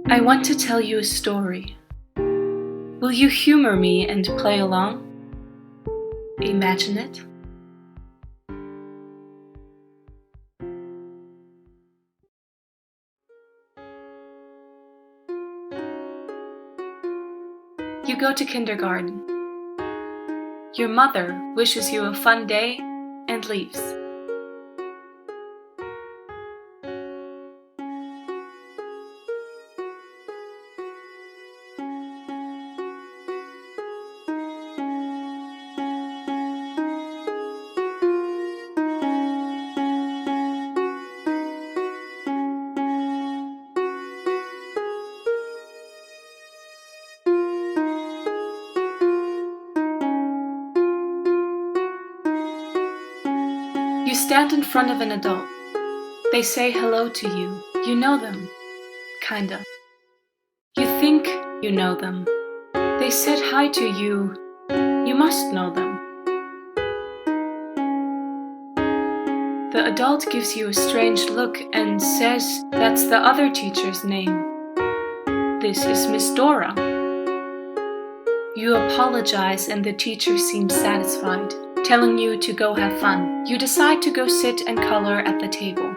I want to tell you a story. Will you humor me and play along? Imagine it. You go to kindergarten. Your mother wishes you a fun day and leaves. You stand in front of an adult. They say hello to you. You know them. Kinda. You think you know them. They said hi to you. You must know them. The adult gives you a strange look and says that's the other teacher's name. This is Miss Dora. You apologize and the teacher seems satisfied, telling you to go have fun. You decide to go sit and color at the table.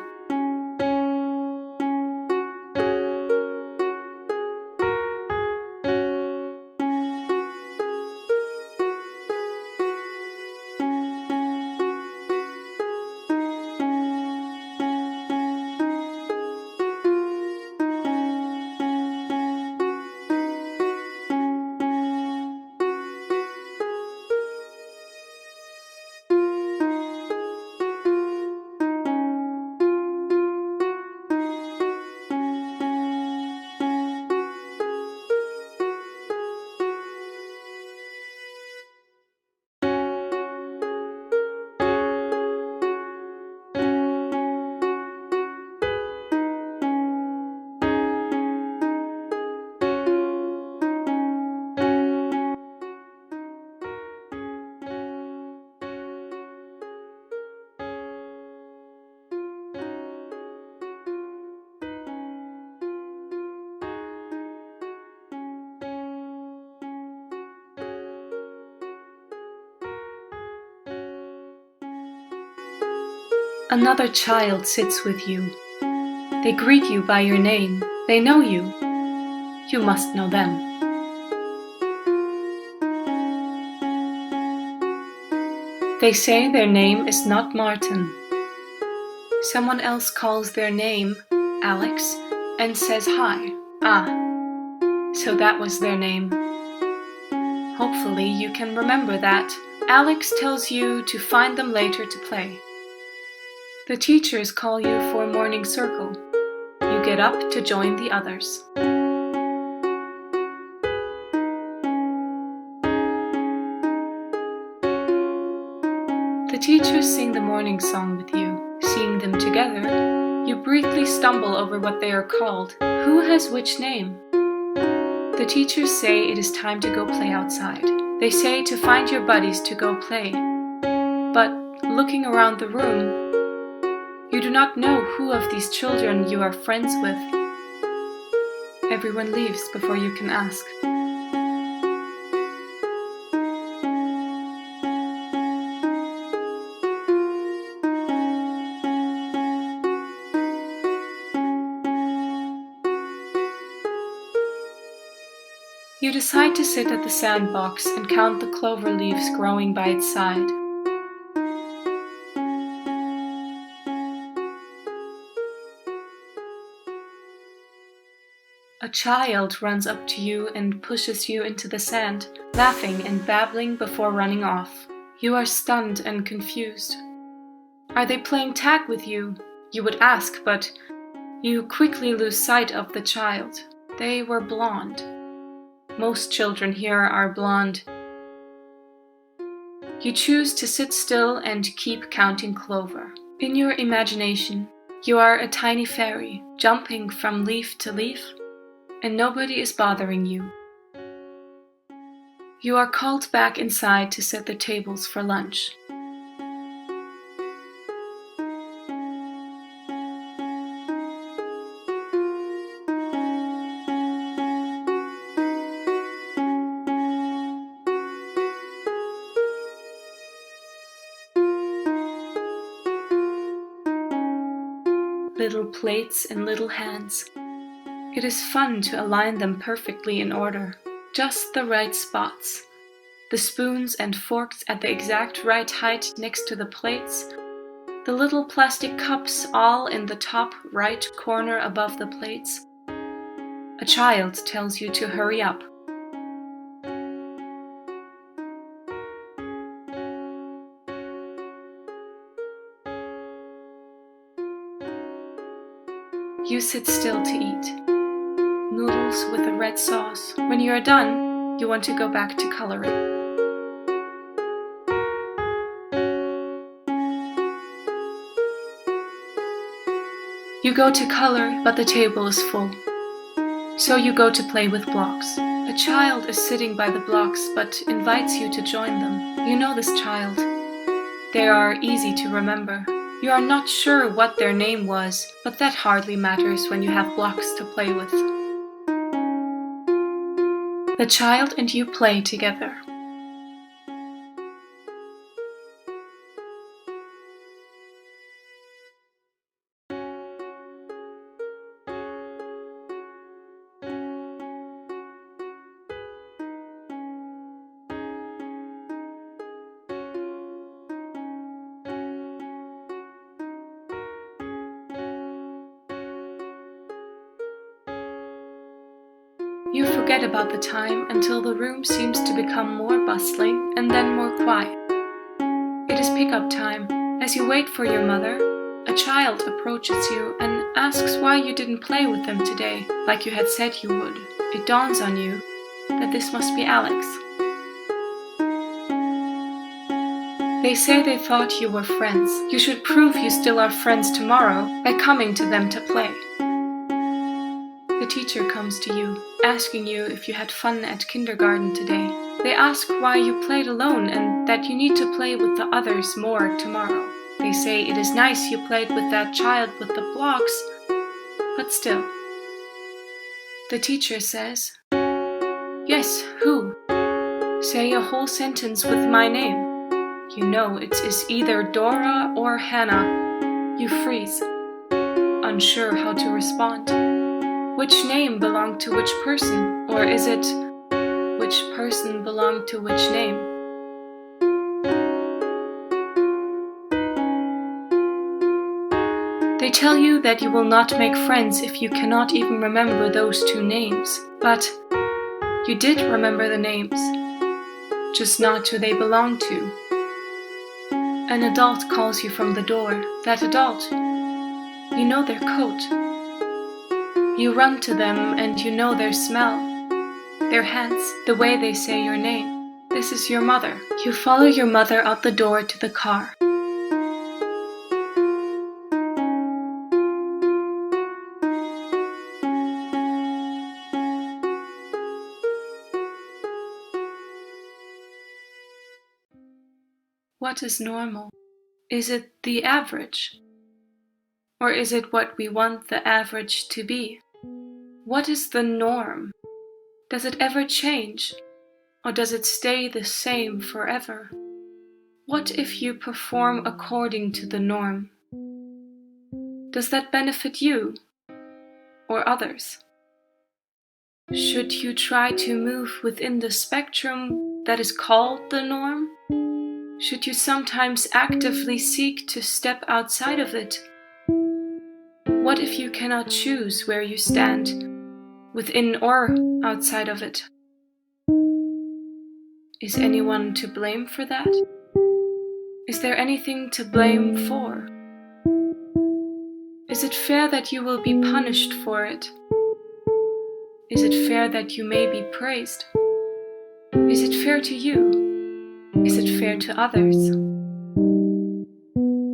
Another child sits with you. They greet you by your name. They know you. You must know them. They say their name is not Martin. Someone else calls their name Alex and says hi. Ah, so that was their name. Hopefully you can remember that. Alex tells you to find them later to play. The teachers call you for a morning circle. You get up to join the others. The teachers sing the morning song with you. Seeing them together, you briefly stumble over what they are called. Who has which name? The teachers say it is time to go play outside. They say to find your buddies to go play. But looking around the room, you do not know who of these children you are friends with. Everyone leaves before you can ask. You decide to sit at the sandbox and count the clover leaves growing by its side. A child runs up to you and pushes you into the sand, laughing and babbling before running off. You are stunned and confused. Are they playing tag with you? You would ask, but you quickly lose sight of the child. They were blonde. Most children here are blonde. You choose to sit still and keep counting clover. In your imagination, you are a tiny fairy, jumping from leaf to leaf, and nobody is bothering you. You are called back inside to set the tables for lunch. Little plates and little hands. It is fun to align them perfectly in order, just the right spots. The spoons and forks at the exact right height next to the plates. The little plastic cups all in the top right corner above the plates. A child tells you to hurry up. You sit still to eat. Noodles with a red sauce. When you are done, you want to go back to coloring. You go to color, but the table is full. So you go to play with blocks. A child is sitting by the blocks, but invites you to join them. You know this child. They are easy to remember. You are not sure what their name was, but that hardly matters when you have blocks to play with. The child and you play together. You forget about the time until the room seems to become more bustling and then more quiet. It is pick-up time. As you wait for your mother, a child approaches you and asks why you didn't play with them today, like you had said you would. It dawns on you that this must be Alex. They say they thought you were friends. You should prove you still are friends tomorrow by coming to them to play. The teacher comes to you, asking you if you had fun at kindergarten today. They ask why you played alone and that you need to play with the others more tomorrow. They say it is nice you played with that child with the blocks, but still. The teacher says, "Yes, who? Say a whole sentence with my name." You know it is either Dora or Hannah. You freeze, unsure how to respond. Which name belonged to which person? Or is it, which person belonged to which name? They tell you that you will not make friends if you cannot even remember those two names. But you did remember the names, just not who they belonged to. An adult calls you from the door. That adult, you know their coat. You run to them and you know their smell, their hands, the way they say your name. This is your mother. You follow your mother out the door to the car. What is normal? Is it the average? Or is it what we want the average to be? What is the norm? Does it ever change? Or does it stay the same forever? What if you perform according to the norm? Does that benefit you or others? Should you try to move within the spectrum that is called the norm? Should you sometimes actively seek to step outside of it? What if you cannot choose where you stand, within or outside of it? Is anyone to blame for that? Is there anything to blame for? Is it fair that you will be punished for it? Is it fair that you may be praised? Is it fair to you? Is it fair to others?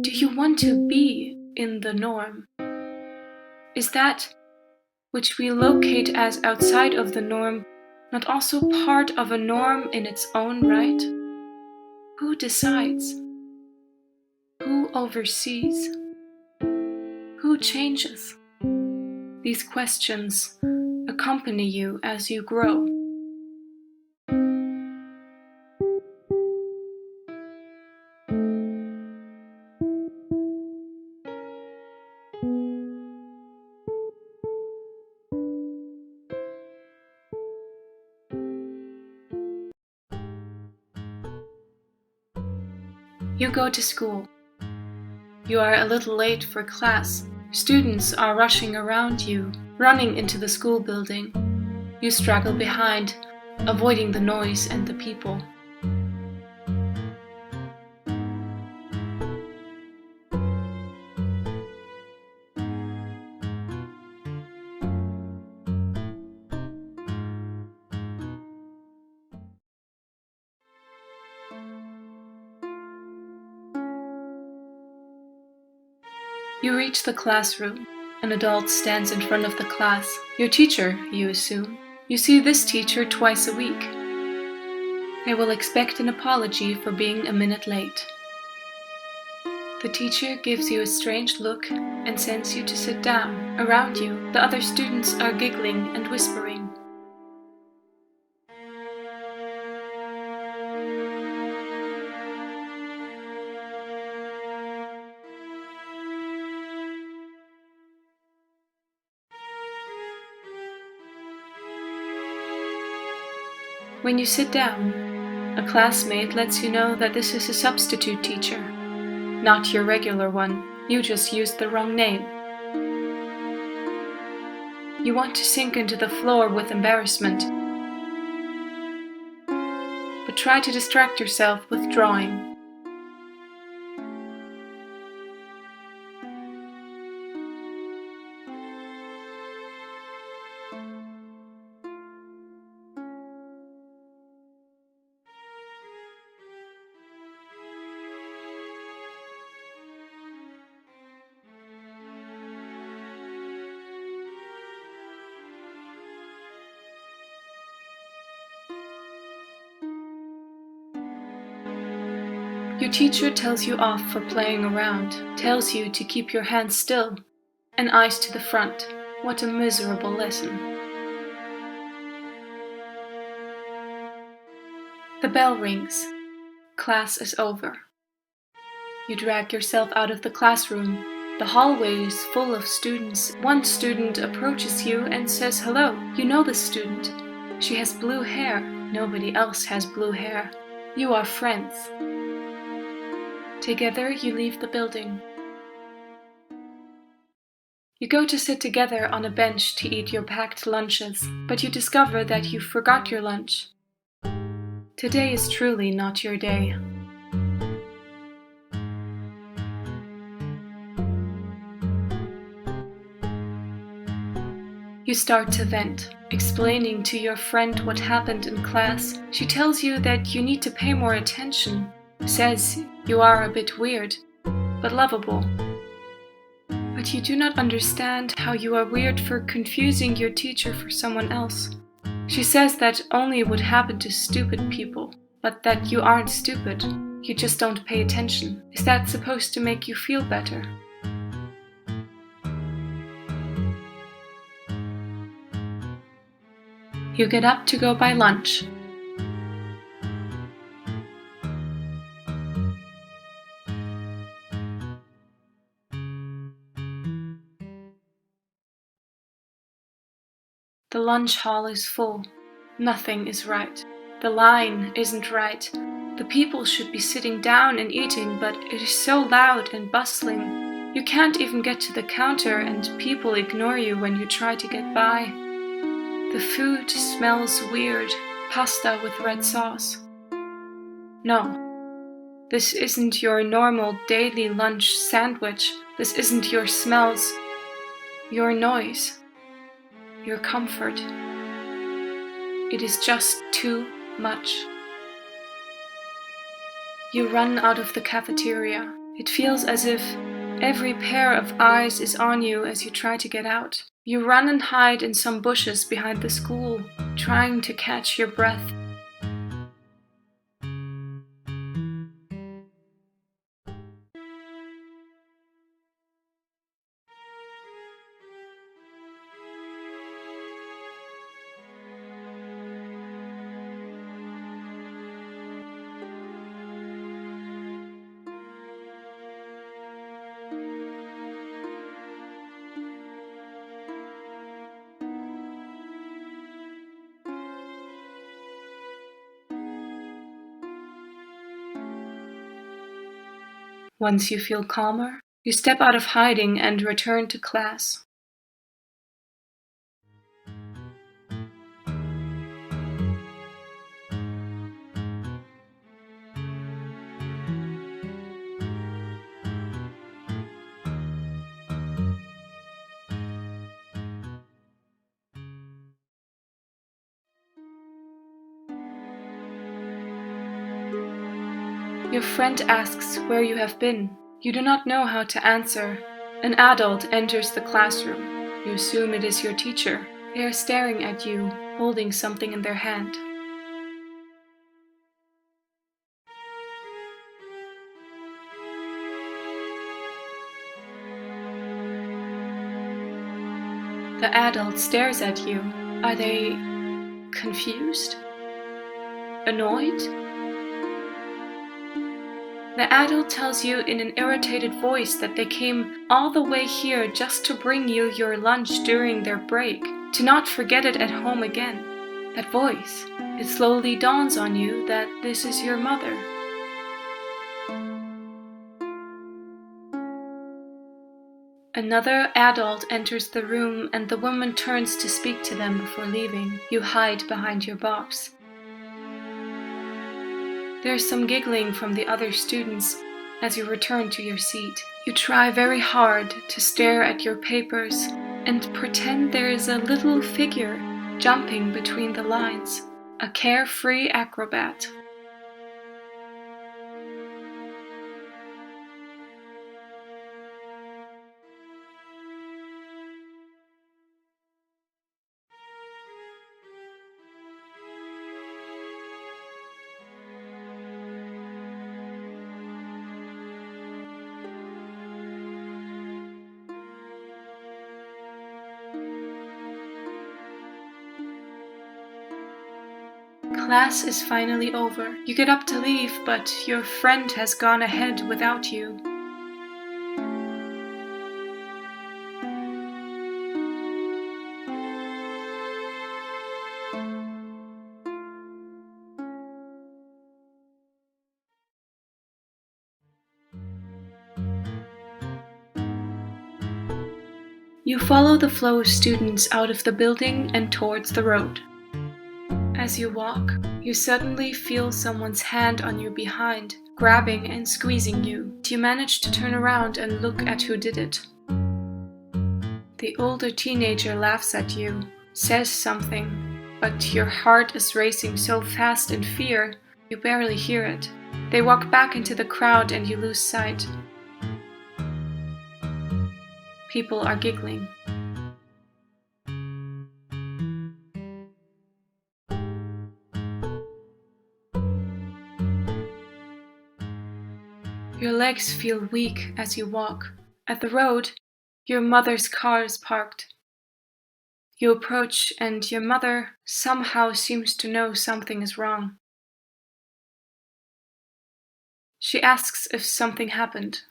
Do you want to be in the norm? Is that which we locate as outside of the norm not also part of a norm in its own right? Who decides? Who oversees? Who changes? These questions accompany you as you grow. You go to school. You are a little late for class. Students are rushing around you, running into the school building. You straggle behind, avoiding the noise and the people. You reach the classroom. An adult stands in front of the class. Your teacher, you assume. You see this teacher twice a week. They will expect an apology for being a minute late. The teacher gives you a strange look and sends you to sit down. Around you, the other students are giggling and whispering. When you sit down, a classmate lets you know that this is a substitute teacher, not your regular one. You just used the wrong name. You want to sink into the floor with embarrassment, but try to distract yourself with drawing. Your teacher tells you off for playing around, tells you to keep your hands still and eyes to the front. What a miserable lesson. The bell rings. Class is over. You drag yourself out of the classroom. The hallway is full of students. One student approaches you and says hello. You know this student. She has blue hair. Nobody else has blue hair. You are friends. Together you leave the building. You go to sit together on a bench to eat your packed lunches, but you discover that you forgot your lunch. Today is truly not your day. You start to vent, explaining to your friend what happened in class. She tells you that you need to pay more attention, says you are a bit weird, but lovable. But you do not understand how you are weird for confusing your teacher for someone else. She says that only would happen to stupid people, but that you aren't stupid. You just don't pay attention. Is that supposed to make you feel better? You get up to go buy lunch. The lunch hall is full. Nothing is right. The line isn't right. The people should be sitting down and eating, but it is so loud and bustling. You can't even get to the counter, and people ignore you when you try to get by. The food smells weird, pasta with red sauce. No, this isn't your normal daily lunch sandwich. This isn't your smells, your noise, your comfort. It is just too much. You run out of the cafeteria. It feels as if every pair of eyes is on you as you try to get out. You run and hide in some bushes behind the school, trying to catch your breath. Once you feel calmer, you step out of hiding and return to class. Your friend asks where you have been. You do not know how to answer. An adult enters the classroom. You assume it is your teacher. They are staring at you, holding something in their hand. The adult stares at you. Are they confused? Annoyed? The adult tells you in an irritated voice that they came all the way here just to bring you your lunch during their break, to not forget it at home again. That voice, it slowly dawns on you that this is your mother. Another adult enters the room and the woman turns to speak to them before leaving. You hide behind your box. There's some giggling from the other students as you return to your seat. You try very hard to stare at your papers and pretend there is a little figure jumping between the lines, a carefree acrobat. Class is finally over. You get up to leave, but your friend has gone ahead without you. You follow the flow of students out of the building and towards the road. As you walk, you suddenly feel someone's hand on your behind, grabbing and squeezing you. You manage to turn around and look at who did it. The older teenager laughs at you, says something, but your heart is racing so fast in fear, you barely hear it. They walk back into the crowd and you lose sight. People are giggling. Your legs feel weak as you walk. At the road, your mother's car is parked. You approach and your mother somehow seems to know something is wrong. She asks if something happened.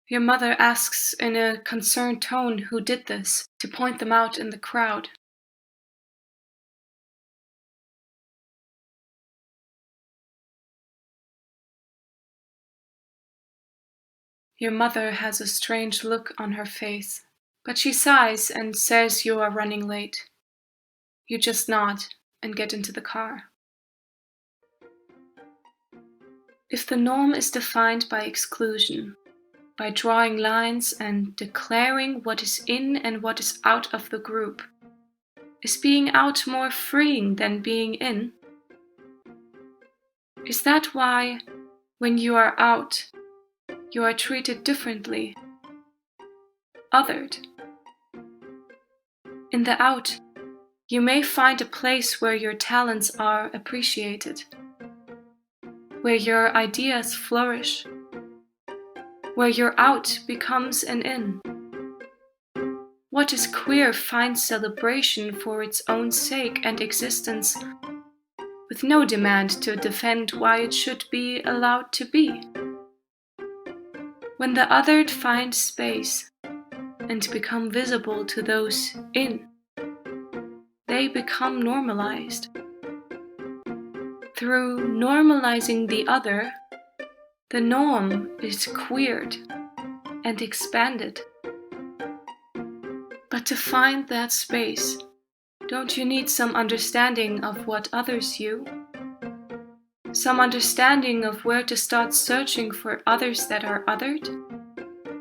Your mother asks in a concerned tone who did this, to point them out in the crowd. Your mother has a strange look on her face, but she sighs and says you are running late. You just nod and get into the car. If the norm is defined by exclusion, by drawing lines and declaring what is in and what is out of the group, is being out more freeing than being in? Is that why, when you are out, you are treated differently, othered? In the out, you may find a place where your talents are appreciated, where your ideas flourish, where your out becomes an in. What is queer finds celebration for its own sake and existence, with no demand to defend why it should be allowed to be. When the othered find space and become visible to those in, they become normalized. Through normalizing the other, the norm is queered and expanded. But to find that space, don't you need some understanding of what others you? Some understanding of where to start searching for others that are othered?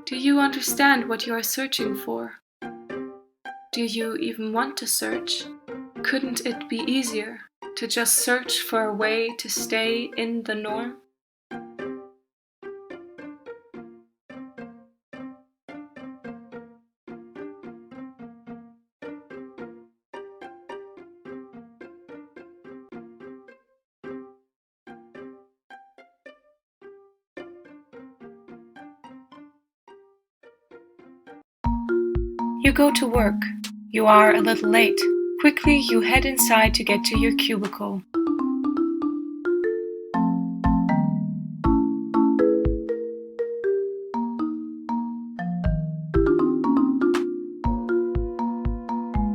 Do you understand what you are searching for? Do you even want to search? Couldn't it be easier to just search for a way to stay in the norm? You go to work. You are a little late. Quickly, you head inside to get to your cubicle.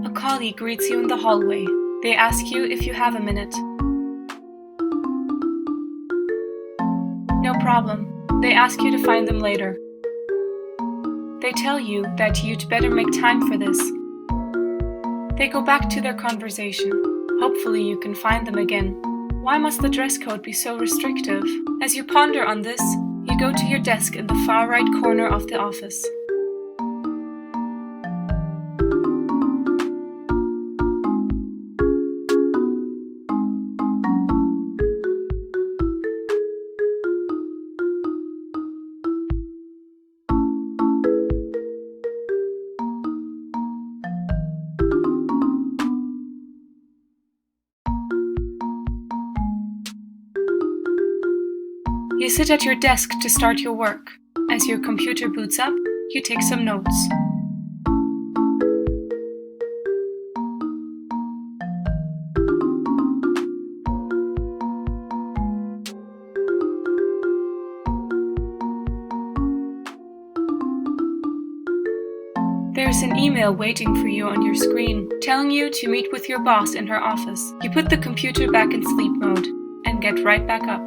A colleague greets you in the hallway. They ask you if you have a minute. No problem. They ask you to find them later. They tell you that you'd better make time for this. They go back to their conversation. Hopefully you can find them again. Why must the dress code be so restrictive? As you ponder on this, you go to your desk in the far right corner of the office. You sit at your desk to start your work. As your computer boots up, you take some notes. There's an email waiting for you on your screen, telling you to meet with your boss in her office. You put the computer back in sleep mode and get right back up.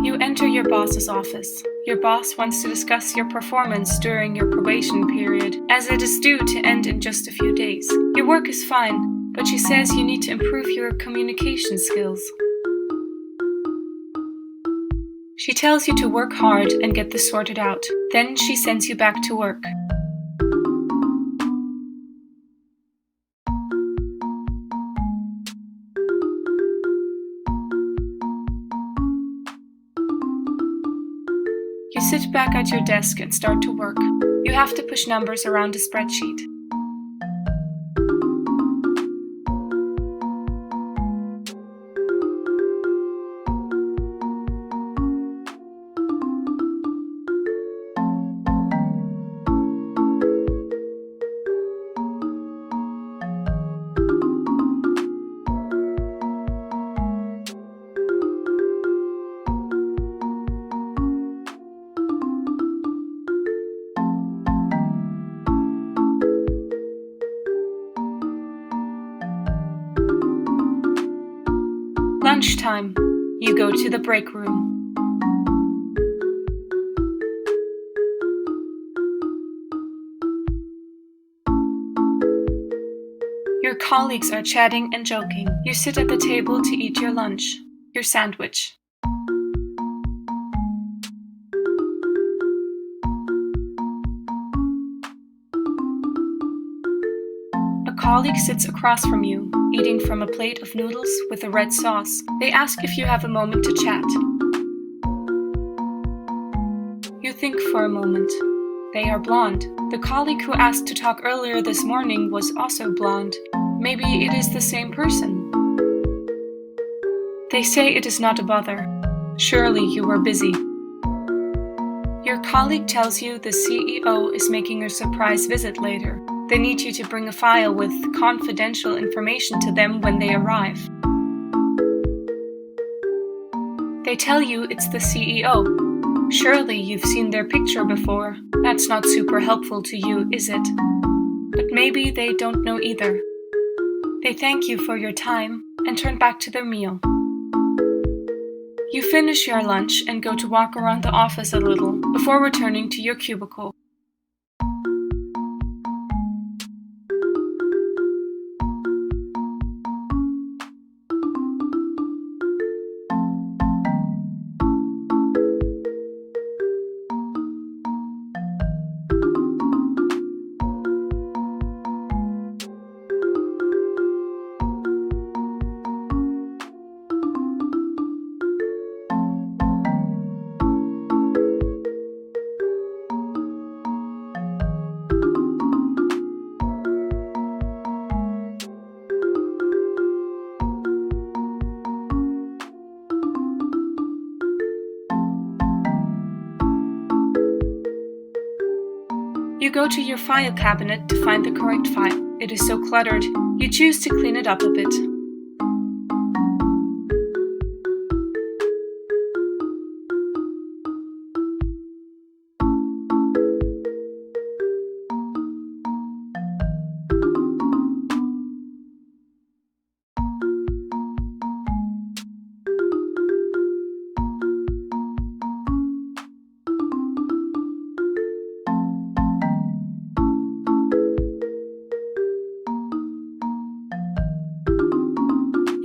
You enter your boss's office. Your boss wants to discuss your performance during your probation period, as it is due to end in just a few days. Your work is fine, but she says you need to improve your communication skills. She tells you to work hard and get this sorted out. Then she sends you back to work. You sit back at your desk and start to work. You have to push numbers around a spreadsheet. Lunchtime. You go to the break room. Your colleagues are chatting and joking. You sit at the table to eat your lunch, your sandwich. A colleague sits across from you, eating from a plate of noodles with a red sauce. They ask if you have a moment to chat. You think for a moment. They are blonde. The colleague who asked to talk earlier this morning was also blonde. Maybe it is the same person. They say it is not a bother. Surely you are busy. Your colleague tells you the CEO is making a surprise visit later. They need you to bring a file with confidential information to them when they arrive. They tell you it's the CEO. Surely you've seen their picture before. That's not super helpful to you, is it? But maybe they don't know either. They thank you for your time and turn back to their meal. You finish your lunch and go to walk around the office a little before returning to your cubicle. You go to your file cabinet to find the correct file. It is so cluttered, you choose to clean it up a bit.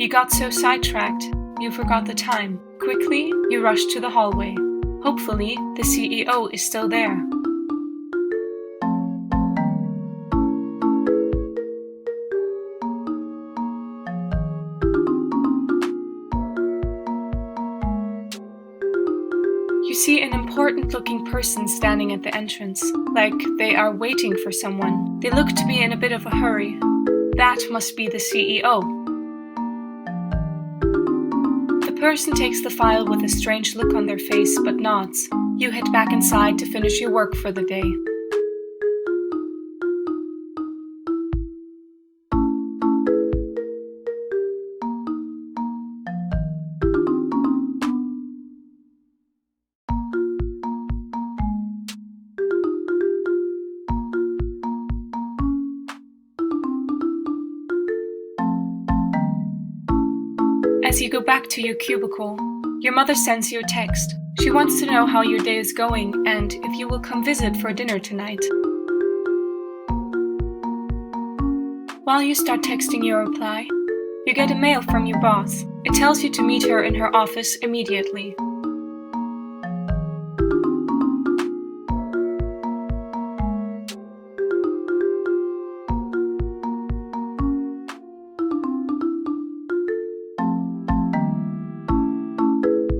You got so sidetracked, you forgot the time. Quickly, you rush to the hallway. Hopefully, the CEO is still there. You see an important-looking person standing at the entrance, like they are waiting for someone. They look to be in a bit of a hurry. That must be the CEO. The person takes the file with a strange look on their face but nods. You head back inside to finish your work for the day. As you go back to your cubicle, your mother sends you a text. She wants to know how your day is going and if you will come visit for dinner tonight. While you start texting your reply, you get a mail from your boss. It tells you to meet her in her office immediately.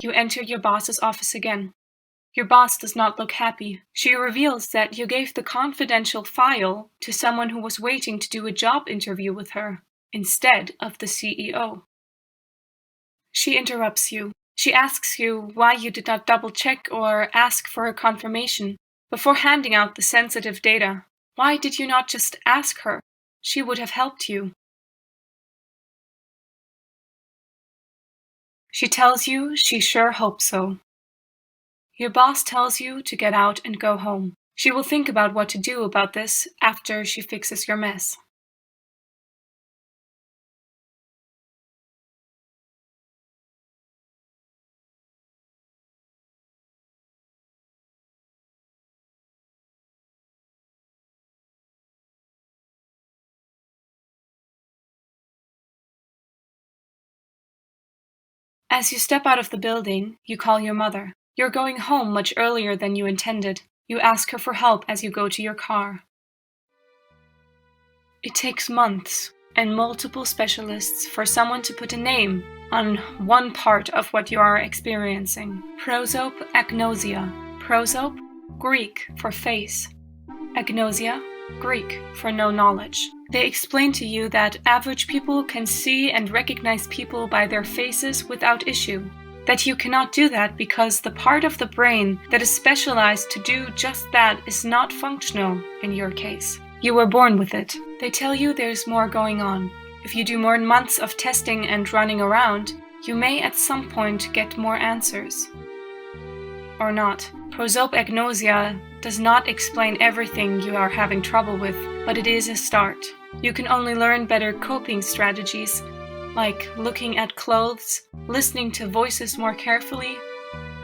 You enter your boss's office again. Your boss does not look happy. She reveals that you gave the confidential file to someone who was waiting to do a job interview with her, instead of the CEO. She interrupts you. She asks you why you did not double-check or ask for a confirmation before handing out the sensitive data. Why did you not just ask her? She would have helped you. She tells you she sure hopes so. Your boss tells you to get out and go home. She will think about what to do about this after she fixes your mess. As you step out of the building, you call your mother. You're going home much earlier than you intended. You ask her for help as you go to your car. It takes months and multiple specialists for someone to put a name on one part of what you are experiencing. Prosopagnosia. Prosop, Greek for face. Agnosia, Greek for no knowledge. They explain to you that average people can see and recognize people by their faces without issue. That you cannot do that because the part of the brain that is specialized to do just that is not functional in your case. You were born with it. They tell you there's more going on. If you do more months of testing and running around, you may at some point get more answers. Or not. Prosopagnosia does not explain everything you are having trouble with, but it is a start. You can only learn better coping strategies, like looking at clothes, listening to voices more carefully,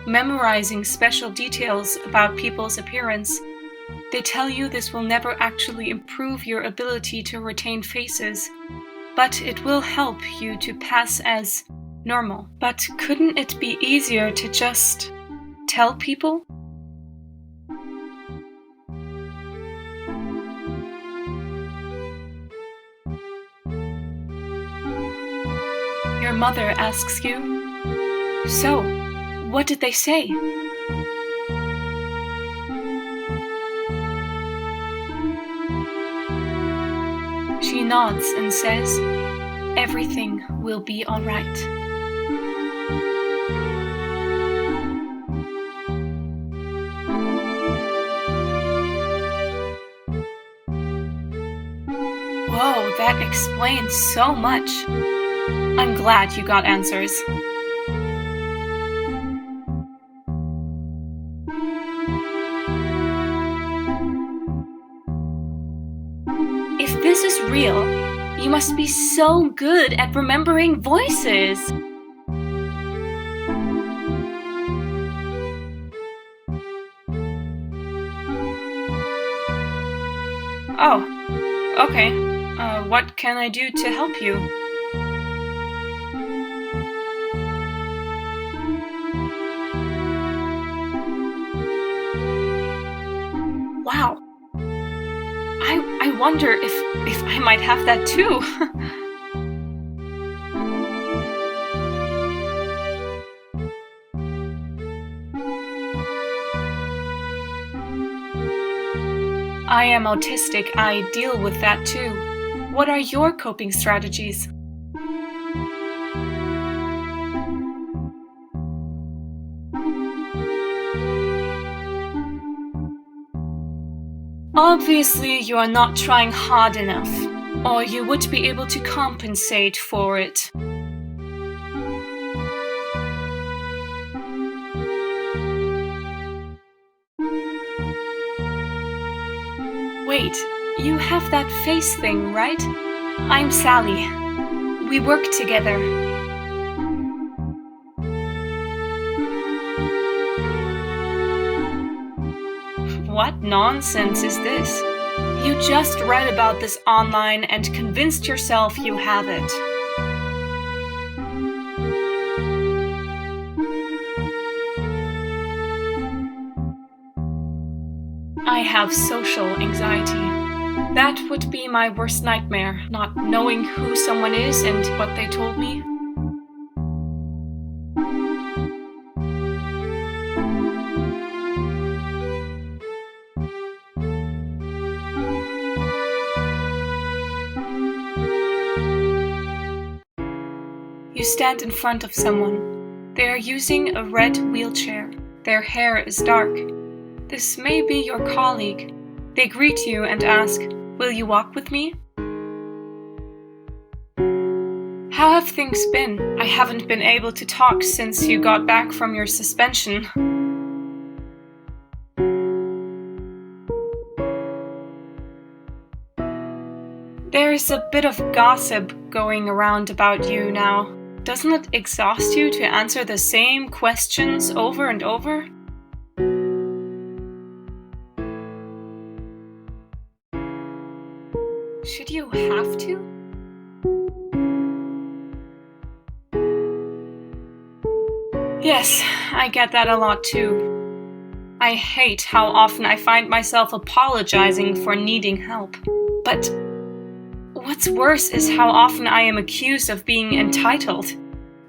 memorizing special details about people's appearance. They tell you this will never actually improve your ability to retain faces, but it will help you to pass as normal. But couldn't it be easier to just tell people? Your mother asks you, "So, what did they say?" She nods and says, "Everything will be all right." Whoa, that explains so much. I'm glad you got answers. If this is real, you must be so good at remembering voices. Oh, okay. What can I do to help you? Wow. I wonder if I might have that too. I am autistic. I deal with that too. What are your coping strategies? Obviously, you are not trying hard enough, or you would be able to compensate for it. Wait, you have that face thing, right? I'm Sally. We work together. What nonsense is this? You just read about this online and convinced yourself you have it. I have social anxiety. That would be my worst nightmare, not knowing who someone is and what they told me. You stand in front of someone. They are using a red wheelchair. Their hair is dark. This may be your colleague. They greet you and ask, "Will you walk with me?" How have things been? I haven't been able to talk since you got back from your suspension. There's a bit of gossip going around about you now. Doesn't it exhaust you to answer the same questions over and over? Should you have to? Yes, I get that a lot too. I hate how often I find myself apologizing for needing help. But what's worse is how often I am accused of being entitled,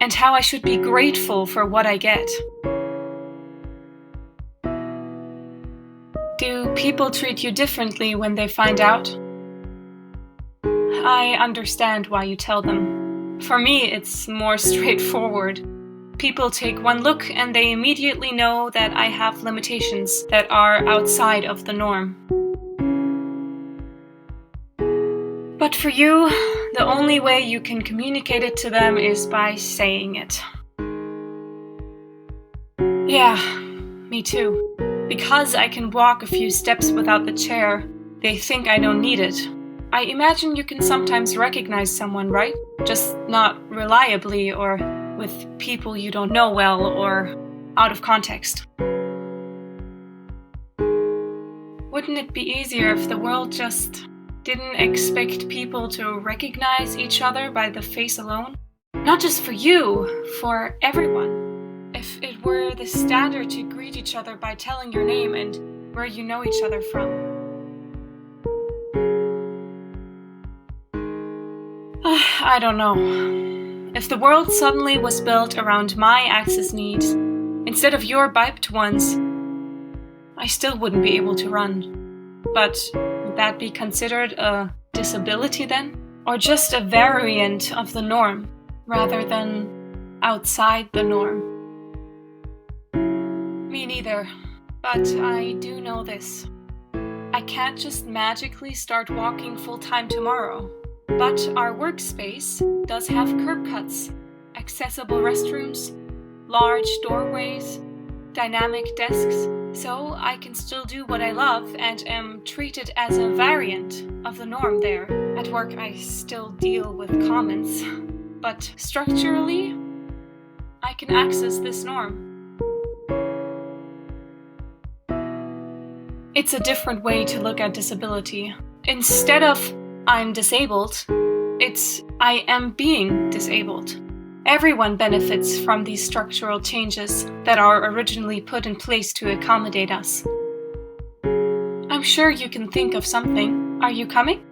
and how I should be grateful for what I get. Do people treat you differently when they find out? I understand why you tell them. For me, it's more straightforward. People take one look and they immediately know that I have limitations that are outside of the norm. But for you, the only way you can communicate it to them is by saying it. Yeah, me too. Because I can walk a few steps without the chair, they think I don't need it. I imagine you can sometimes recognize someone, right? Just not reliably or with people you don't know well or out of context. Wouldn't it be easier if the world just didn't expect people to recognize each other by the face alone? Not just for you, for everyone. If it were the standard to greet each other by telling your name and where you know each other from. I don't know. If the world suddenly was built around my access needs, instead of your biped ones, I still wouldn't be able to run. But would that be considered a disability then? Or just a variant of the norm, rather than outside the norm? Me neither, but I do know this. I can't just magically start walking full-time tomorrow. But our workspace does have curb cuts, accessible restrooms, large doorways, dynamic desks, so I can still do what I love and am treated as a variant of the norm there. At work, I still deal with comments, but structurally, I can access this norm. It's a different way to look at disability. Instead of I'm disabled, it's I am being disabled. Everyone benefits from these structural changes that are originally put in place to accommodate us. I'm sure you can think of something. Are you coming?